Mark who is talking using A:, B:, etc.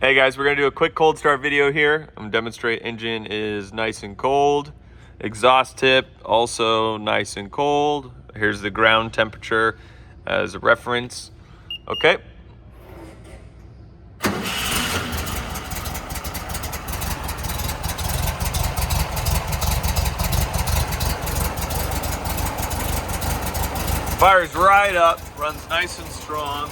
A: Hey guys, we're gonna do a quick cold start video here. I'm gonna demonstrate engine is nice and cold. Exhaust tip also nice and cold. Here's the ground temperature as a reference. Okay. Fires right up, runs nice and strong.